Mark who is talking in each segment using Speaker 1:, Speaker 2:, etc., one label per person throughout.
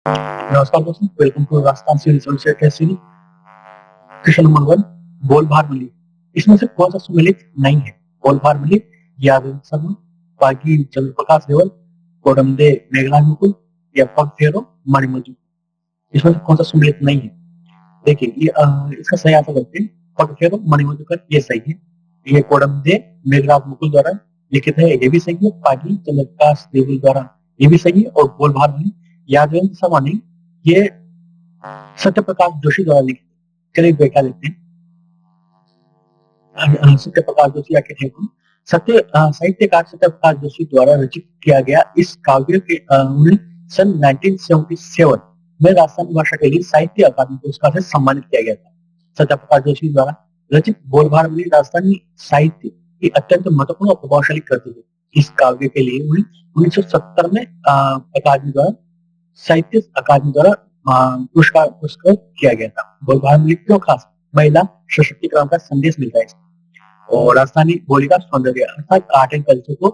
Speaker 1: नमस्कार दोस्तों, welcome to Rajasthan से research test series. Question number 1, बोल भार मिली इसमें से कौन सा सुमेलित नहीं है? बोल भार मिली, यादव शर्मा, बागी चंद्रप्रकाश देवल, कोडमदे मेघनाथ मुकुल या पग फेरो मणिमंजू। इसमें से कौन सा सुमेलित नहीं है? देखिए ये इसका सही आंसर करते हैं पग फेरो मणिमंजू का, ये सही है। ये कोडमदे मेघनाथ मुकुल द्वारा लिखित है, ये भी सही है। बागी चंद्रप्रकाश देवल द्वारा, ये भी सही है। और बोल भार मिली यादवेंद्र शर्मा ने, ये सत्य प्रकाश जोशी द्वारा लिखित। चलिए देखा लेते हैं। सत्य प्रकाश जोशी या थे कौन? साहित्यकार सत्य प्रकाश जोशी द्वारा रचित किया गया इस काव्य के उन्हें सन 1977 में राजस्थानी भाषा के लिए साहित्य अकादमी पुरस्कार से सम्मानित किया गया था। सत्य प्रकाश जोशी द्वारा रचित बोल भार मिली राजस्थानी साहित्य की अत्यंत महत्वपूर्ण और प्रभावशाली कृति है। इस काव्य के लिए उन्हें 1970 में अकादमी द्वारा साहित्य अकादमी द्वारा पुरस्कार किया गया था। बोल भार मिली क्यों खास? महिला सशक्तिकरण का संदेश मिलता है। और राजस्थानी बोली का सौंदर्य अर्थात आर्ट एंड कल्चर को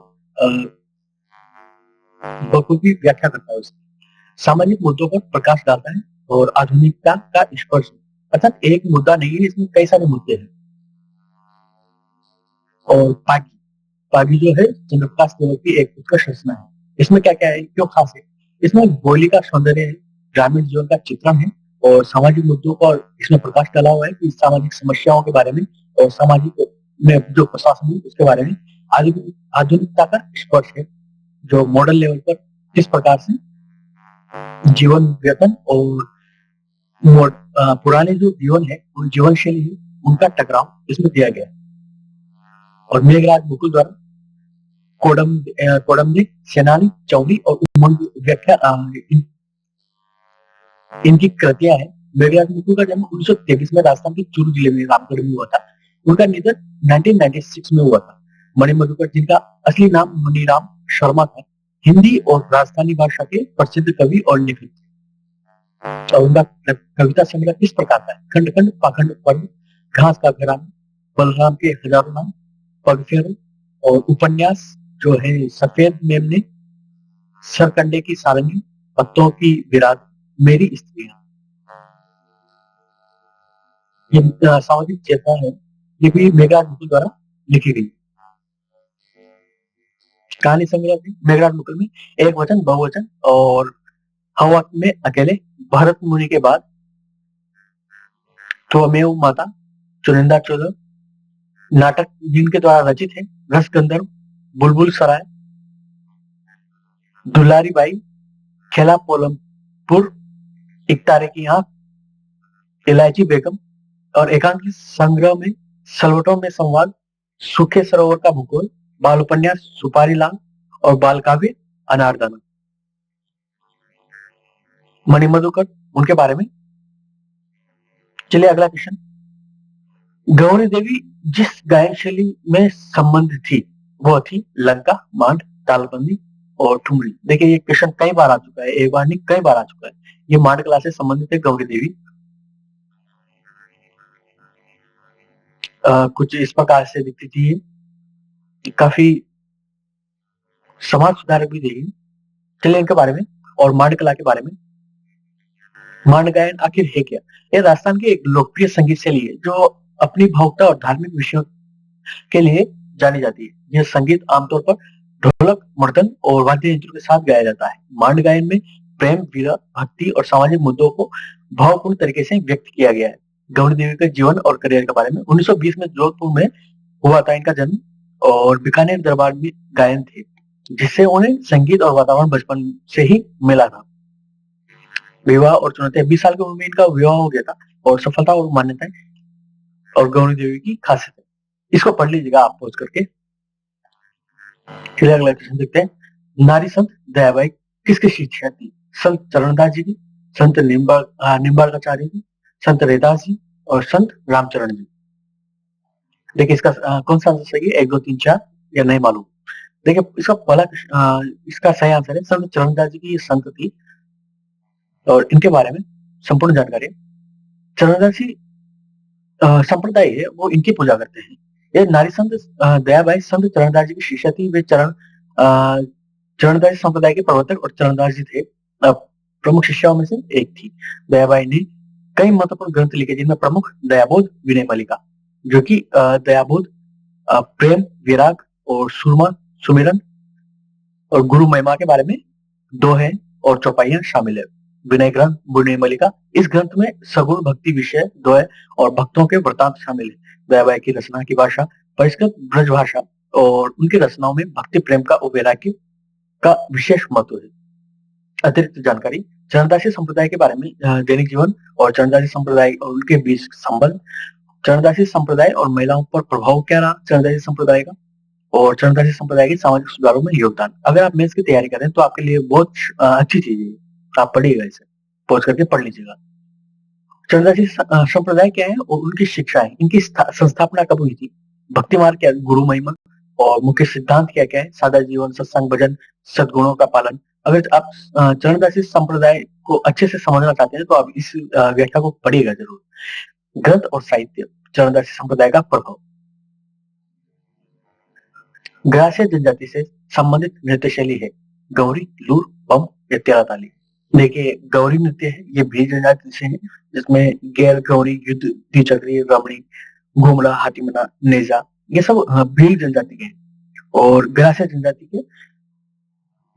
Speaker 1: बखूबी व्याख्या करता है। उसकी सामाजिक मुद्दों पर प्रकाश डालता है और आधुनिकता का स्पर्श, अर्थात एक मुद्दा नहीं है, इसमें कई सारे मुद्दे हैं। और पागी पागी जो है चंद्रप्रकाश देवल की एक उत्कृष्ट रचना है। इसमें क्या क्या है, क्यों खास है? इसमें बोली का सौंदर्य है, ग्रामीण जीवन का चित्रण है और सामाजिक मुद्दों पर इसमें प्रकाश डाला हुआ है कि सामाजिक समस्याओं के बारे में और सामाजिक में जो प्रशासन है उसके बारे में आधुनिकता का स्पर्श है, जो मॉडल लेवल पर किस प्रकार से जीवन व्यतन और पुराने जो जीवन है, उन जीवन शैली है, उनका टकराव इसमें दिया गया। और मेघराज मुकुल द्वारा कोडम ने सेनानी चौली और उमंग व्याख्या इनकी कृतियां हैं। मेघराज मुकुल का जन्म 1923 में राजस्थान के चूरू जिले में रामगढ़ में हुआ था। उनका निधन 1996 में हुआ था। मणि मधुकर, जिनका असली नाम मनीराम शर्मा था, हिंदी और राजस्थानी भाषा के प्रसिद्ध कवि और लेखक थे। उनका कविता संग्रह किस प्रकार का है? खंड खंड, पाखंड, पर्व, घास का घराना, बलराम के हजारों नाम, पगफेरो और उपन्यास जो है सफेद मेमने, सरकंडे की सारंगी, पत्तों की विराट, मेरी स्त्रियां। ये सामाजिक चेतना है, ये भी मेघराज मुकुल द्वारा लिखी गई। कहानी संग्रह थी मेघराज मुकुल में एक वचन, बहुवचन और हवा में अकेले, भरत मुनि के बाद, त्वमेव माता, चुनिंदा चौदह, नाटक जिनके द्वारा रचित है रस गंधर्व, बुलबुल सराय, दुलारी बाई, खेला पोलमपुर, एक तारे की आंख, इलायची बेगम और एकांकी संग्रह में सलवटों में संवाद, सूखे सरोवर का भूगोल, बाल उपन्यास सुपारी लाल और बाल काव्य अनारदाना। मणि मधुकर, उनके बारे में। चलिए अगला क्वेश्चन। गौरी देवी जिस गायन शैली में संबंध थी वो थी लंका, मांड, तालबंदी और ठुमरी। देखिए ये क्वेश्चन कई बार आ चुका है, एक बार नहीं कई बार आ चुका है। ये मांड कला से संबंधित है गौरी देवी। कुछ इस प्रकार से दिखती थी, काफी समाज सुधारक भी थी। चलिए इनके बारे में और मांड कला के बारे में। मांड गायन आखिर है क्या? यह राजस्थान की एक लोकप्रिय संगीत शैली है जो अपनी भावुकता और धार्मिक विषयों के लिए जानी जाती है। यह संगीत आमतौर पर ढोलक, मर्दन और वाद्य यंत्रों के साथ गाया जाता है। मांड गायन में प्रेम, विरह, भक्ति और सामाजिक मुद्दों को भावपूर्ण तरीके से व्यक्त किया गया है। गौरी देवी के जीवन और करियर के बारे में। 1920 में जोधपुर में हुआ था इनका जन्म और बीकानेर दरबार में गायन थे, जिससे उन्हें संगीत और वातावरण बचपन से ही मिला था। विवाह और चुनौतियां। 20 साल की उम्र में इनका विवाह हो गया था और सफलता और मान्यताएं और गौरी देवी की खासियत है। इसको पढ़ लीजिएगा आप पहुंच करके। चलिए अगला क्वेश्चन देखते हैं। नारी संत दयाबाई किसकी शिष्या थी? संत चरणदास जी की, संत निम्बार्काचार्य की, संत रैदास जी और संत रामचरण जी। देखिए इसका कौन सा आंसर सही है? 1 2 3 4 या नहीं मालूम। देखिए इसका पहला इसका सही आंसर है संत चरणदास जी की ये संत थी और इनके बारे में संपूर्ण जानकारी। चरणदासी संप्रदाय है वो इनकी पूजा करते हैं। ये नारी संत दयाबाई संत चरणदास जी की शिष्या थी। वे चरणदास संप्रदाय के प्रवर्तक और चरणदास जी थे। प्रमुख शिष्याओं में से एक थी। दयाबाई ने कई महत्वपूर्ण ग्रंथ लिखे, जिनमें प्रमुख दयाबोध, विनय मल्लिका, जो कि दयाबोध प्रेम, विराग और सुरमा, सुमिरन और गुरु महिमा के बारे में दोहे और चौपाइयां शामिल है। विनय ग्रंथ, विनय मल्लिका, इस ग्रंथ में सगुण भक्ति विषय दोहे और भक्तों के वृतांत शामिल है। दयाबाई की रचना की भाषा परिष्कृत ब्रज भाषा और उनकी रचनाओं में भक्ति, प्रेम का और वैराग्य का विशेष महत्व है। अतिरिक्त जानकारी चरणदासी संप्रदाय के बारे में, दैनिक जीवन और चरणदासी संप्रदाय और उनके बीच संबंध, चरणदासी संप्रदाय और महिलाओं पर प्रभाव क्या रहा चरणदासी संप्रदाय का, और चरणदासी संप्रदाय के सामाजिक सुधारों में योगदान। अगर आप मेंस की तैयारी करें तो आपके लिए बहुत अच्छी चीज है, आप पढ़िएगा, इसे पहुंच करके पढ़ लीजिएगा। चरणदासी संप्रदाय क्या है और उनकी शिक्षाएं, इनकी संस्थापना कब हुई थी, भक्ति मार्ग क्या, गुरु महिमा और मुख्य सिद्धांत क्या क्या है, सादा जीवन, सत्संग, भजन, सद्गुणों का पालन। अगर आप चरणदासी संप्रदाय को अच्छे से समझना चाहते हैं तो आप इस व्याख्या को पढ़िएगा जरूर। ग्रंथ और साहित्य, चरणदासी संप्रदाय का प्रभाव। ग्रासीय जनजाति से संबंधित नृत्य शैली है गौरी, लूर, बम या तेरा ताली। देखिए, गौरी नृत्य है, ये भील जनजाति से है, जिसमें गैर गौरी, युद्ध, द्विचक्री, रमणी, घुमला, हाथीमना, नेजा, ये सब भील जनजाति के हैं। और ग्रासीय जनजाति के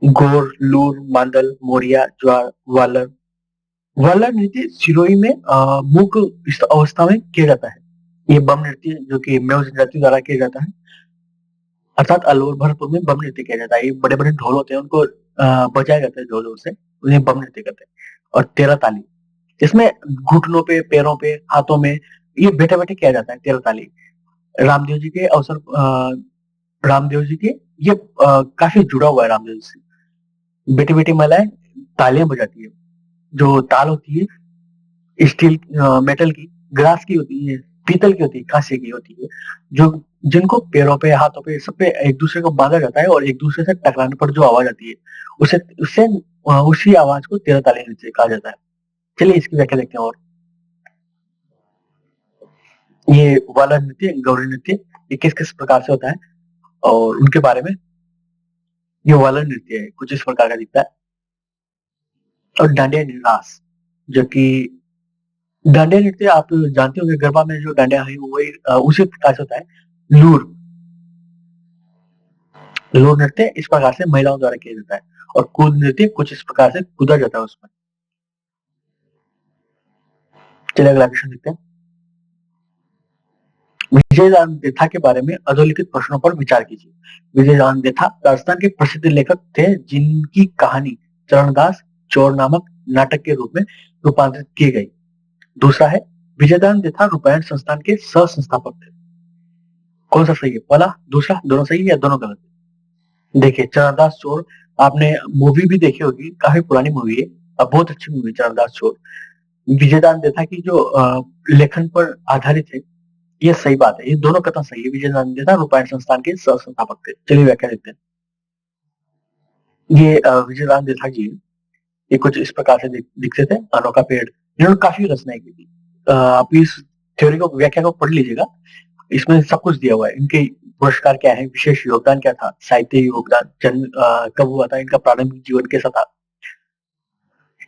Speaker 1: गोर, लूर, मांदल, मोरिया, ज्वार, वालर। वालर नृत्य सिरोही में मूक अवस्था में किया जाता है। ये बम नृत्य जो कि मेव जनजाति द्वारा किया जाता है, अर्थात अलवर भरतपुर में बम नृत्य किया जाता है। ये बड़े बड़े ढोल होते हैं, उनको बजाया जाता है जोर जोर से, उन्हें बम नृत्य कहते हैं। और तेरा ताली, इसमें घुटनों पे, पैरों पे, हाथों में ये बैठे बैठे किया जाता है तेरा ताली। रामदेव जी के अवसर, रामदेव जी के ये काफी जुड़ा हुआ है रामदेव जी से। बेटी बेटी महिलाएं तालियां बजाती है। जो ताल होती है स्टील, मेटल की, ग्लास की होती है, पीतल की होती है, कांसे की होती है, जो जिनको पैरों पे, हाथों पे, सब पे एक दूसरे को बांधा जाता है और एक दूसरे से टकराने पर जो आवाज आती है उसे उससे उसी आवाज को तेरा ताली नृत्य कहा जाता है। चलिए इसकी व्याख्या देखते हैं। और ये वाला नृत्य, गौरी नृत्य, ये किस किस प्रकार से होता है और उनके बारे में। ये वाला नृत्य है, कुछ इस प्रकार का दिखता है। और डांडिया रास, जो कि डांडिया नृत्य आप जानते होंगे, गरबा में जो डांडिया है वही उसी प्रकार से होता है। लूर, लूर नृत्य इस प्रकार से महिलाओं द्वारा किया जाता है। और कूद नृत्य कुछ इस प्रकार से कूदा जाता है उसमें। चलिए अगला क्वेश्चन देखते हैं। विजयदान देथा के बारे में अधोलिखित प्रश्नों पर विचार कीजिए। विजयदान देथा राजस्थान के प्रसिद्ध लेखक थे, जिनकी कहानी चरणदास चोर नामक नाटक के रूप में रूपांतरित की गई। दूसरा है, विजयदान देथा रूपायण संस्थान के सह संस्थापक थे। कौन सा सही है, पहला, दूसरा, दोनों सही है या दोनों गलत है? देखिए, चरणदास चोर, आपने मूवी भी देखी होगी, काफी पुरानी मूवी है, बहुत अच्छी मूवी चरणदास चोर। विजयदान देथा की जो लेखन पर आधारित है, ये सही बात है, ये दोनों कथन सही है। विजयदान देथा रूपायण संस्थान के सह संस्थापक थे। चलिए व्याख्या देखते हैं। ये विजयदान देथा जी, ये कुछ इस प्रकार से दिखते थे। अनोखा पेड़, इन्होंने काफी रचनाएं की थी। आप इस थ्योरी को, व्याख्या को पढ़ लीजिएगा, इसमें सब कुछ दिया हुआ है। इनके पुरस्कार क्या है, विशेष योगदान क्या था, साहित्य योगदान, जन्म कब हुआ था, इनका प्रारंभिक जीवन कैसा था।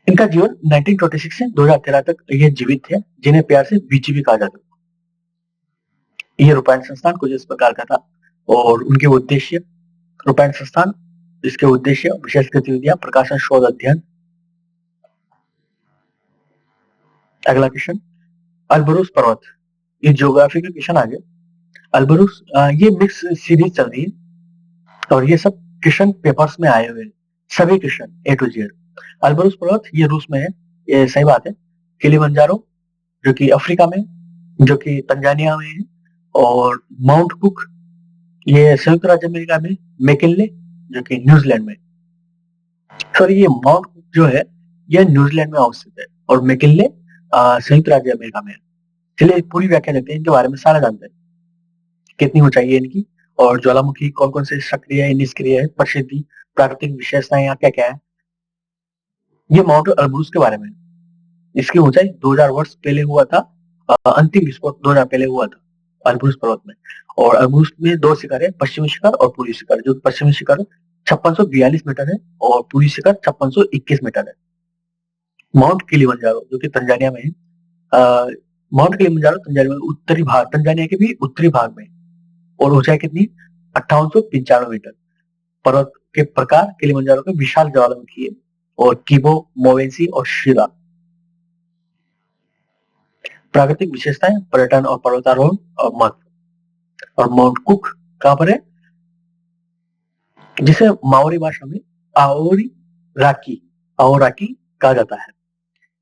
Speaker 1: इनका जीवन 1926 से 2013 तक ये जीवित थे, जिन्हें प्यार से बीजीबी कहा जाता था। ये रूपायण संस्थान कुछ इस प्रकार का था। और उनके उद्देश्य, रूपायण संस्थान, इसके उद्देश्य, विशेष गतिविधियां, प्रकाशन, शोध, अध्ययन। अगला क्वेश्चन, अल्बरुस पर्वत, ये ज्योग्राफी का क्वेश्चन आ गया। अल्बरुस, ये मिक्स सीरीज चल रही है और ये सब क्वेश्चन पेपर्स में आए हुए हैं, सभी क्वेश्चन ए टू जेड। अल्बरुस पर्वत ये रूस में है, ये सही बात है। किलिमंजारो जो कि अफ्रीका में, जो कि तंजानिया में है। और माउंट कुक ये संयुक्त राज्य अमेरिका में, मैकिनले जो कि न्यूजीलैंड में, सॉरी ये माउंट कुक जो है यह न्यूजीलैंड में अवस्थित है और मैकिनले संयुक्त राज्य अमेरिका में है। चलिए पूरी व्याख्या लेते हैं, इनके बारे में सारा जानते हैं। कितनी ऊंचाई है इनकी, और ज्वालामुखी कौन कौन से सक्रिय है, निष्क्रिय है, प्रसिद्धि, प्राकृतिक विशेषताएं यहाँ क्या क्या है। ये माउंट अल्ब्रुस के बारे में। इसकी ऊंचाई 2000 वर्ष पहले हुआ था, अंतिम विस्फोट 2000 पहले हुआ था अल्ब्रुस पर्वत में। और अल्ब्रुस में दो शिखर है, पश्चिमी शिखर और पूर्वी शिखर। जो पश्चिमी शिखर 5642 मीटर है और पूर्वी शिखर 5621 मीटर है। माउंट किलिमंजारो जो कि तंजानिया में है। माउंट किलिमंजारो तंजानिया में उत्तरी भाग, तंजानिया के भी उत्तरी भाग में, और ऊंचाई कितनी, 5895 मीटर। पर्वत के प्रकार किलिमंजारो के विशाल ज्वालामुखी है, और किबो, मोवेंसी और शिला। प्राकृतिक विशेषताएं, पर्यटन और पर्वतारोहण और महत्व। और माउंट कुक कहां पर है, जिसे माओरी भाषा में आओरी राकी आओराकी कहा जाता है।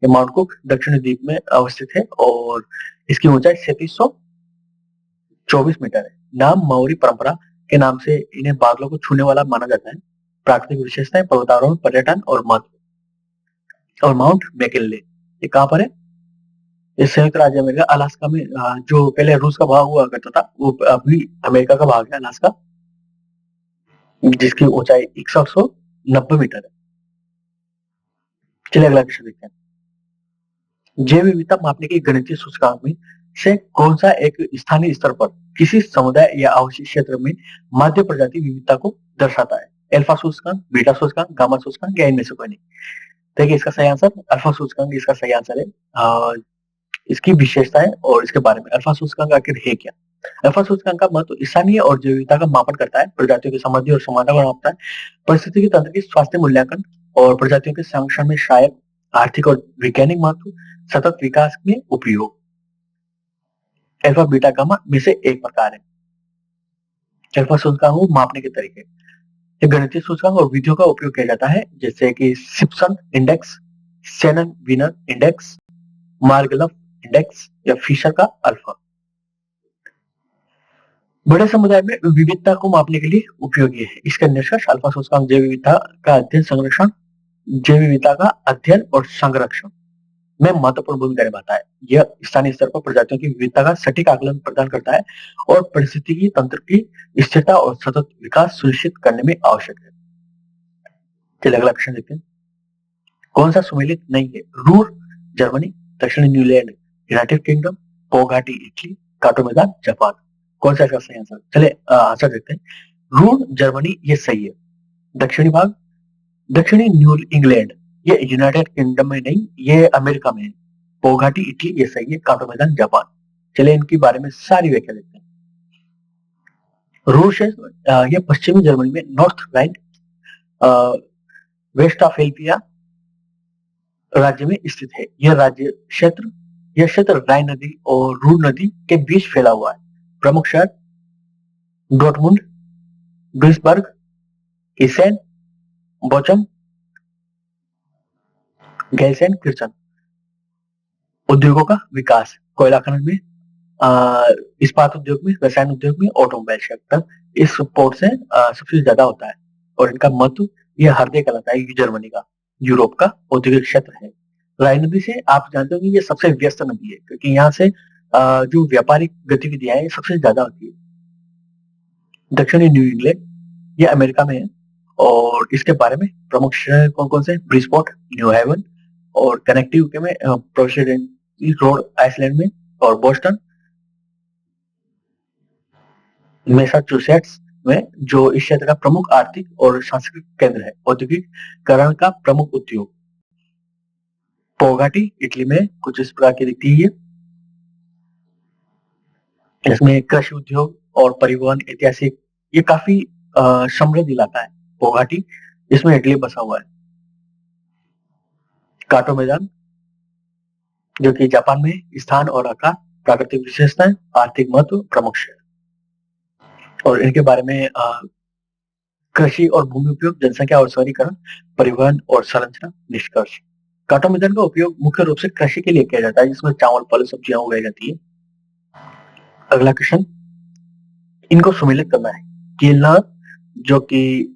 Speaker 1: ये माउंट कुक दक्षिणी द्वीप में अवस्थित है और इसकी ऊंचाई 3724 मीटर है। नाम माओरी परंपरा के नाम से इन्हें बादलों को छूने वाला माना जाता है। प्राकृतिक विशेषताएं, पर्वतारोहण, पर्यटन और महत्व। और माउंट मैकिनले ये कहां पर है, ये संयुक्त राज्य अमेरिका अलास्का में, जो पहले रूस का भाग हुआ करता था वो अभी अमेरिका का भाग है अलास्का, जिसकी ऊंचाई 6190 मीटर है। चलिए अगला क्वेश्चन देखते हैं। जैव विविधता मापने के गणितीय सूचकांक में से कौन सा एक स्थानीय स्तर पर किसी समुदाय या आवासीय क्षेत्र में माध्य प्रजाति विविधता को दर्शाता है? अल्फा सूचकांक, बीटा सूचकांक, गामा सूचकांक या इनमें से कोई नहीं? देखिए इसका सही आंसर अल्फा सूचकांक इसका सही आंसर है। इसकी विशेषताएं और इसके बारे में, अल्फा सूचकांक आखिर है क्या? अल्फा सूचकांक का महत्व स्थानीय और जैव विविधता का मापन करता है, प्रजातियों की समृद्धि और समानता को मापता है, परिस्थितिकी तंत्र की स्वास्थ्य मूल्यांकन और प्रजातियों के संरक्षण में सहायक, आर्थिक और वैज्ञानिक महत्व, सतत विकास में उपयोग। अल्फा बीटा गामा में से एक प्रकार है। अल्फा सूचकांक को मापने के तरीके, ये गणितीय सूचकांक और विधियों का उपयोग किया जाता है, जैसे कि Simpson index, Shannon Wiener index, Margalef index या फिशर का अल्फा। बड़े समुदाय में विविधता को मापने के लिए उपयोगी है। इसका निष्कर्ष अल्फा सूचकांक जैव विविधता का अध्ययन, संरक्षण, जैव विविधता का अध्ययन और संरक्षण में महत्वपूर्ण भूमिका निभाता है। यह स्थानीय स्तर पर प्रजातियों की विविधता का सटीक आकलन प्रदान करता है और पारिस्थितिकी तंत्र की स्थिरता और सतत विकास सुनिश्चित करने में आवश्यक है। चलिए अगला क्वेश्चन देखते हैं। कौन सा सुमेलित नहीं है? रूर जर्मनी, दक्षिणी न्यूजीलैंड यूनाइटेड किंगडम, पोगाटी इटली, काटो मैदान जापान। कौन सा इसका सही आंसर? चलिए आंसर देखते हैं। रूर जर्मनी ये सही है। दक्षिणी भाग, दक्षिणी न्यू इंग्लैंड ये यूनाइटेड किंगडम में नहीं, ये अमेरिका में है। पोगाटी इटली ये सही है। काटो मैदान जापान। चलिए इनके बारे में सारी व्याख्या देखते हैं। रूर ये पश्चिमी जर्मनी में नॉर्थ राइन वेस्टफालिया राज्य में स्थित है। यह क्षेत्र राइन नदी और रूर नदी के बीच फैला हुआ है। प्रमुख शहर डॉर्टमुंड, डुइसबर्ग, इसेन, बोचम, गैल्सेन, किर्चन। उद्योगों का विकास, कोयला खनन में, इस्पात उद्योग में, रसायन उद्योग में, ऑटोमोबाइल सेक्टर इस पोर्ट से सबसे ज्यादा होता है। और इनका महत्व, यह हृदय कहलाता है जर्मनी का, यूरोप का औद्योगिक क्षेत्र है। राइन नदी से आप जानते हो कि ये सबसे व्यस्त नदी है, क्योंकि यहाँ से जो व्यापारिक गतिविधियां हैं सबसे ज्यादा होती है। दक्षिणी न्यू इंग्लैंड ये अमेरिका में है और इसके बारे में प्रमुख शहर कौन कौन से? ब्रिस्पोर्ट, न्यू हेवन और कनेक्टिविटी में प्रेसिडेंट रोड आइसलैंड में, और बोस्टन मैसाचुसेट्स में, जो इस क्षेत्र का प्रमुख आर्थिक और सांस्कृतिक केंद्र है। औद्योगिकरण का प्रमुख उद्योग पोगाटी इटली में कुछ इस प्रकार की दिखती है। इसमें कृषि उद्योग और परिवहन, ऐतिहासिक, ये काफी समृद्ध इलाका है पोगाटी, इसमें इटली बसा हुआ है। काटो मैदान जो कि जापान में, स्थान और आकार, प्राकृतिक विशेषताएं, आर्थिक महत्व, प्रमुख शहर। और इनके बारे में कृषि और भूमि उपयोग, जनसंख्या और शहरीकरण, परिवहन और संरचना, निष्कर्ष। काटो मैदान का उपयोग मुख्य रूप से कृषि के लिए किया जाता है, जिसमें चावल, फल, सब्जियां उगाई जाती है। अगला क्वेश्चन, इनको सुमेलित करना है। कीलनहर जो कि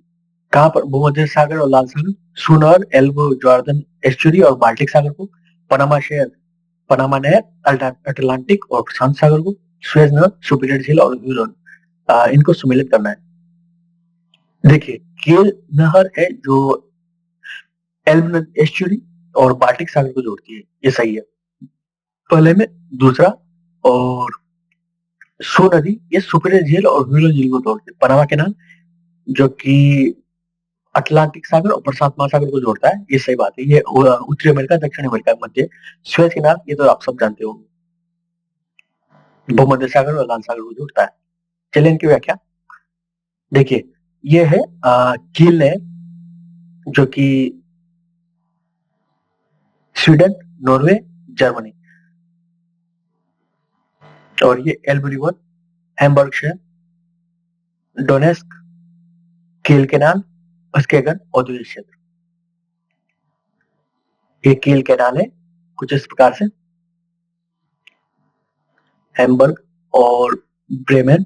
Speaker 1: कहां पर? भूमध्य सागर और लाल सागर, सुनहर, एल्बो, जॉर्डन एस्चुरी और बाल्टिक सागर को, पनामा नहर अटलांटिक और प्रशांत सागर को, सुएज नहर, सुपीरियर झील और ह्यूरन, इनको सुमेलित करना है। देखिए कील नहर है जो एल्ब एस्चुरी और बाल्टिक सागर को जोड़ती है, ये सही है पहले में। दूसरा, और सो नदी ये सुपीरियर झील और ह्यूरन झील को जोड़ती है। पनामा कैनाल जो कि अटलांटिक सागर और प्रशांत महासागर को जोड़ता है, ये सही बात है। ये उत्तरी अमेरिका, दक्षिण अमेरिका के मध्य स्वेज कैनाल, ये तो आप सब जानते हो, भूमध्य सागर और लाल सागर को जोड़ता है। चलिए इनकी व्याख्या देखिए, ये है कील नहर, जो कि स्वीडन, नॉर्वे, जर्मनी, और ये एल्ब रिवर, हैम्बर्ग शहर, डोनेस्क, कील कैनाल, स्केगन औद्योगिक क्षेत्र। ये कील कैनाल है कुछ इस प्रकार से, हैम्बर्ग और ब्रेमेन,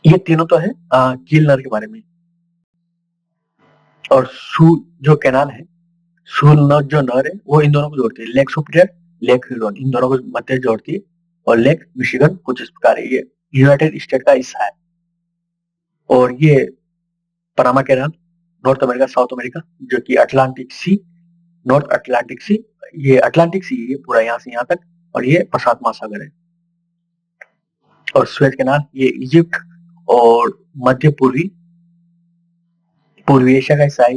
Speaker 1: ये तीनों तो है कील नहर के बारे में। और जो कैनाल है, जो नहर है, वो इन दोनों को जोड़ती है, लेक सुपिरियर, लेक हुरॉन, इन दोनों को मध्य जोड़ती है। और लेक मिशिगन कुछ इस प्रकार है, ये यूनाइटेड स्टेट का हिस्सा है। और ये Panama canal, north America, south America, जो कि अटलांटिक सी, नॉर्थ अटलांटिक सी, ये अटलांटिक सी है पूरा यहाँ से यहाँ तक, और ये प्रशांत महासागर है। और स्वेज कैनाल, ये इजिप्ट और मध्य पूर्वी एशिया का हिस्सा है।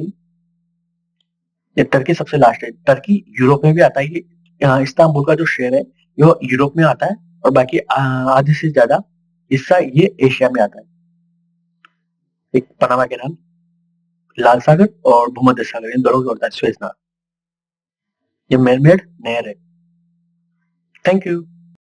Speaker 1: ये टर्की सबसे लास्ट है। टर्की यूरोप में भी आता है, ये इस्तांबुल का जो शहर है ये यूरोप में आता है, और बाकी आधे से ज्यादा हिस्सा ये एशिया में आता है। एक पनामा कैनाल, लाल सागर और भूमध्य सागर, इन दोनों को जोड़ता है स्वेज नहर। ये मैनमेड नहर है। Thank you.